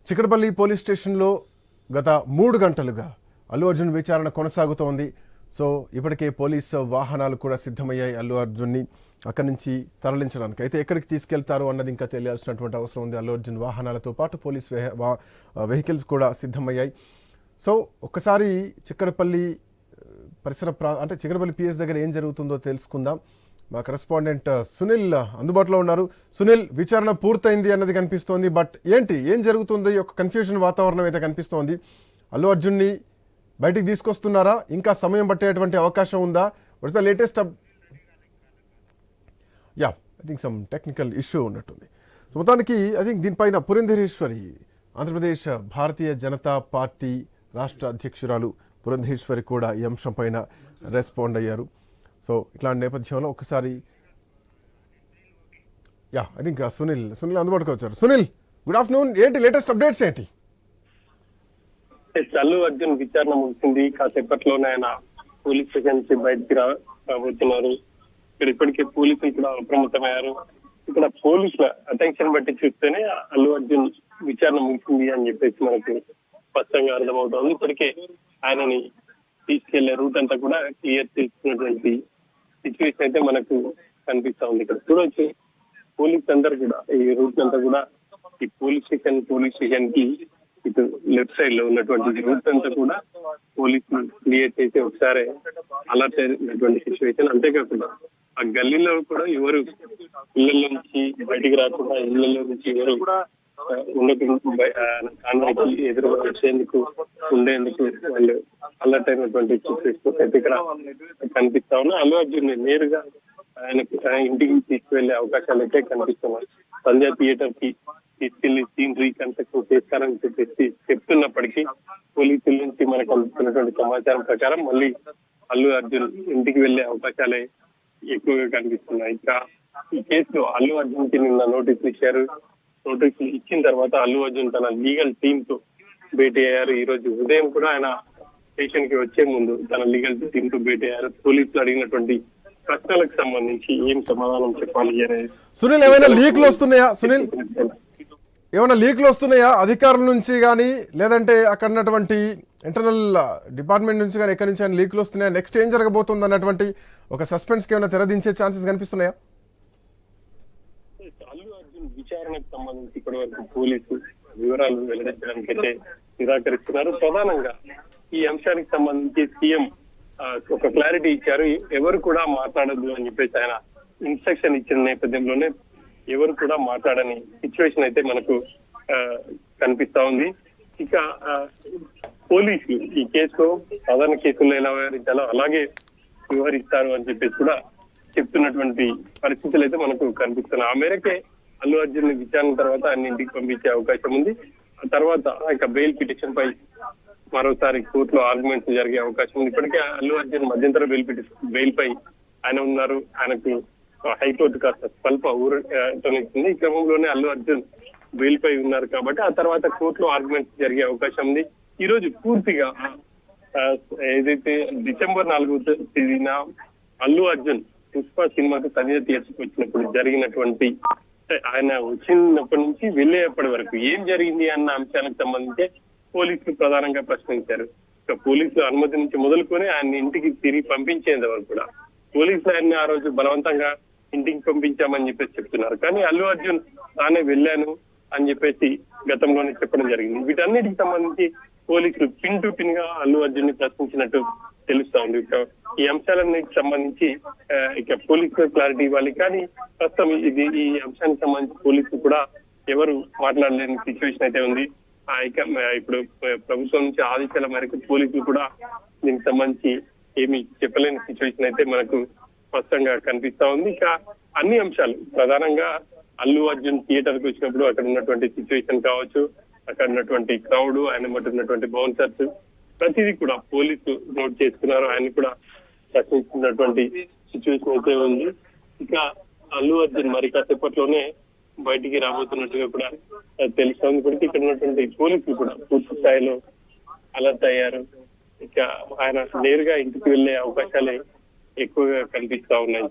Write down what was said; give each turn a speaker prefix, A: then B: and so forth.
A: Chikatapalli police స్టేషన్లో గత 3 గంటలుగా అల్లు అర్జున్ విచారణ కొనసాగుతోంది. సో ఇప్పటికే పోలీస్ వాహనాలు కూడా సిద్ధమయ్యాయి అల్లు అర్జున్ని అక్కడి నుంచి తరలించడానికి. అయితే ఎక్కడికి తీసుకెళ్తారు అన్నది ఇంకా తెలియాల్సినటువంటి అవసరం ఉంది. అల్లు అర్జున్ వాహనాలతో పాటు పోలీస్ వెహికల్స్ కూడా సిద్ధమయ్యాయి. సో ఒక్కసారి చికటపల్లి పరిసర అంటే చికటపల్లి పిఎస్ దగ్గర ఏం జరుగుతుందో తెలుసుకుందాం. మా కరెస్పాండెంట్ సునీల్ అందుబాటులో ఉన్నారు. సునీల్, విచారణ పూర్తయింది అన్నది కనిపిస్తోంది, బట్ ఏం జరుగుతుంది? ఒక కన్ఫ్యూజన్ వాతావరణం అయితే కనిపిస్తోంది. అల్లు అర్జున్ని బయటికి తీసుకొస్తున్నారా? ఇంకా సమయం పట్టేటువంటి అవకాశం ఉందా? What's the latest I think some technical issue ఉన్నట్టుంది. సో మొత్తానికి ఐ థింక్ దీనిపైన పురంధేశ్వరి, ఆంధ్రప్రదేశ్ భారతీయ జనతా పార్టీ రాష్ట్ర అధ్యక్షురాలు పురంధేశ్వరి కూడా ఈ అంశం పైన రెస్పాండ్ అయ్యారు. సో ఇట్లాంటి నేపథ్యంలో ఒకసారి ఐ థింక్ సునీల్ అందుబాటుకు వచ్చారు. Sunil, good afternoon. ఏంటి లేటెస్ట్ అప్డేట్స్ ఏంటి?
B: అల్లు అర్జున్ విచారణ ముగిసింది. కాసేపట్లోనే ఆయన పోలీస్ స్టేషన్ నుంచి బయటికి రాబోతున్నారు. ఇక్కడ ఇప్పటికే పోలీసులు కూడా అప్రమత్తమయ్యారు. ఇక్కడ పోలీసుల అటెన్షన్ బట్టి చూస్తేనే అల్లు అర్జున్ విచారణ ముగిసింది అని చెప్పేసి మనకు స్పష్టంగా అర్థమవుతోంది. ఇప్పటికే ఆయనని తీసుకెళ్లే రూట్ అంతా కూడా క్లియర్ చేసుకున్నటువంటి సిచ్యువేషన్ అయితే మనకు కనిపిస్తా ఉంది. ఇక్కడ చూడొచ్చు, పోలీస్ అందరు కూడా ఈ రూట్ అంతా కూడా ఈ పోలీస్ స్టేషన్ కి ఇటు లెఫ్ట్ సైడ్ లో ఉన్నటువంటి రూట్ అంతా కూడా పోలీసులు క్లియర్ చేసి ఒకసారి అలర్ట్ అయినటువంటి సిచ్యువేషన్. అంతేకాకుండా ఆ గల్లీలో కూడా ఎవరు ఇళ్ల నుంచి బయటికి రాకుండా, ఇళ్లలో నుంచి ఎవరు ఉండకుండా ఎదురు వచ్చేందుకు ఉండేందుకు వాళ్ళు అలర్ట్ అయినటువంటి సిచ్యువేషన్ అయితే ఇక్కడ కనిపిస్తా ఉన్నా. అల్లు అర్జున్ నేరుగా ఆయనకి ఇంటికి తీసుకువెళ్లే అవకాశాలు అయితే కనిపిస్తున్నాయి. సంధ్య థియేటర్ కి తీసుకెళ్లి సీన్ రీకన్స్ట్రక్షన్ చేస్తారని చెప్పేసి చెప్తున్నప్పటికీ పోలీసుల నుంచి మనకు అందుతున్నటువంటి సమాచారం ప్రకారం మళ్ళీ అల్లు అర్జున్ ఇంటికి వెళ్లే అవకాశాలే ఎక్కువగా కనిపిస్తున్నాయి. ఇంకా ఈ కేసులో అల్లు అర్జున్ కి నిన్న నోటీసులు ఇచ్చారు. నోటీసులు ఇచ్చిన తర్వాత అల్లు అర్జున్ తన లీగల్ టీమ్ తో భేటీ అయ్యారు. ఈ రోజు ఉదయం కూడా ఆయన స్టేషన్ కి వచ్చే ముందు తన లీగల్ టీమ్ తో భేటీ అయ్యారు. పోలీసులు అడిగినటువంటి ప్రశ్నలకు సంబంధించి ఏం సమాధానం చెప్పాలి అనేది.
A: సునీల్, ఏమైనా లీక్లు వస్తున్నాయా? సునీల్, ఏమైనా లీక్లు వస్తున్నాయా అధికారుల నుంచి కానీ, లేదంటే అక్కడ ఉన్నటువంటి ఇంటర్నల్ డిపార్ట్మెంట్ నుంచి కానీ ఎక్కడి నుంచి అయినా లీక్లు వస్తున్నాయా? నెక్స్ట్ ఏం జరగబోతుంది అన్నటువంటి ఒక సస్పెన్స్ కి ఏమైనా తెరదించే ఛాన్సెస్ కనిపిస్తున్నాయా?
B: అల్లు అర్జున్ విచారణకు సంబంధించి ఇప్పటి వరకు పోలీసు వివరాలు వెల్లడించడానికి అయితే నిరాకరిస్తున్నారు. ప్రధానంగా ఈ అంశానికి సంబంధించి సీఎం ఒక క్లారిటీ ఇచ్చారు. ఎవరు కూడా మాట్లాడద్దు అని చెప్పేసి ఆయన ఇన్స్ట్రక్షన్ ఇచ్చిన నేపథ్యంలోనే ఎవరు కూడా మాట్లాడని సిచ్యువేషన్ అయితే మనకు కనిపిస్తా ఉంది. ఇక పోలీసులు ఈ కేసులో సాధారణ కేసుల్లో ఎలా వ్యవహరించాలో అలాగే వ్యవహరిస్తారు అని చెప్పేసి కూడా చెప్తున్నటువంటి పరిస్థితులు అయితే మనకు కనిపిస్తున్నాయి. ఆ మేరకే అల్లు అర్జున్ విచారణ తర్వాత ఆయన ఇంటికి పంపించే అవకాశం ఉంది. ఆ తర్వాత ఇక బెయిల్ పిటిషన్ పై మరోసారి కోర్టులో ఆర్గ్యుమెంట్స్ జరిగే అవకాశం ఉంది. ఇప్పటికే అల్లు అర్జున్ మధ్యంతర బెయిల్ పై ఆయన ఉన్నారు. ఆయనకు హైకోర్టు కాస్త స్వల్ప ఊరటనిస్తుంది. ఈ క్రమంలోనే అల్లు అర్జున్ బెయిల్ పై ఉన్నారు కాబట్టి ఆ తర్వాత కోర్టులో ఆర్గ్యుమెంట్స్ జరిగే అవకాశం ఉంది. ఈ రోజు పూర్తిగా ఏదైతే డిసెంబర్ 4వ తేదీన అల్లు అర్జున్ పుష్ప సినిమాకు సంధ్య థియేటర్కి వచ్చినప్పుడు జరిగినటువంటి, ఆయన వచ్చినప్పటి నుంచి వెళ్ళేప్పటి వరకు ఏం జరిగింది అన్న అంశానికి సంబంధించి పోలీసులు ప్రధానంగా ప్రశ్నించారు. ఇక పోలీసులు అనుమతి నుంచి మొదలుకొని ఆయన ఇంటికి తిరిగి పంపించేంత వరకు కూడా పోలీసులు ఆయన్ని ఆ రోజు బలవంతంగా ఇంటికి పంపించామని చెప్పేసి చెప్తున్నారు. కానీ అల్లు అర్జున్ తానే వెళ్ళాను అని చెప్పేసి గతంలోనే చెప్పడం జరిగింది. వీటన్నిటికి సంబంధించి పోలీసులు పిన్ టు పిన్ గా అల్లు అర్జున్ ని ప్రశ్నించినట్టు తెలుస్తా ఉంది. ఇక ఈ అంశాలన్నిటికి సంబంధించి ఇక పోలీసులు క్లారిటీ ఇవ్వాలి. కానీ ప్రస్తుతం ఈ అంశానికి సంబంధించి పోలీసులు కూడా ఎవరు మాట్లాడలేని సిచ్యువేషన్ అయితే ఉంది. ఇక ఇప్పుడు ప్రభుత్వం నుంచి ఆదేశాల మేరకు పోలీసులు కూడా దీనికి సంబంధించి ఏమి చెప్పలేని సిచ్యువేషన్ అయితే మనకు స్పష్టంగా కనిపిస్తా ఉంది. ఇక అన్ని అంశాలు ప్రధానంగా అల్లు అర్జున్ థియేటర్ కి వచ్చినప్పుడు అక్కడ ఉన్నటువంటి సిచ్యువేషన్ కావచ్చు, అక్కడ ఉన్నటువంటి క్రౌడ్, ఆయన మధ్య ఉన్నటువంటి బౌన్సర్స్, ప్రతిదీ కూడా పోలీసు నోట్ చేసుకున్నారు. ఆయన కూడా ప్రశ్నించినటువంటి సిచ్యువేషన్ అయితే ఉంది. ఇక అల్లు అర్జున్ మరి కాసేపట్లోనే బయటికి రాబోతున్నట్టుగా కూడా తెలుస్తోంది. ఇప్పటికీ ఇక్కడ ఉన్నటువంటి పోలీసులు కూడా పూర్తి స్థాయిలో అలర్ట్ అయ్యారు. ఇక ఆయన నేరుగా ఇంటికి వెళ్లే అవకాశాలే ఎక్కువగా కనిపిస్తా ఉన్నాయి.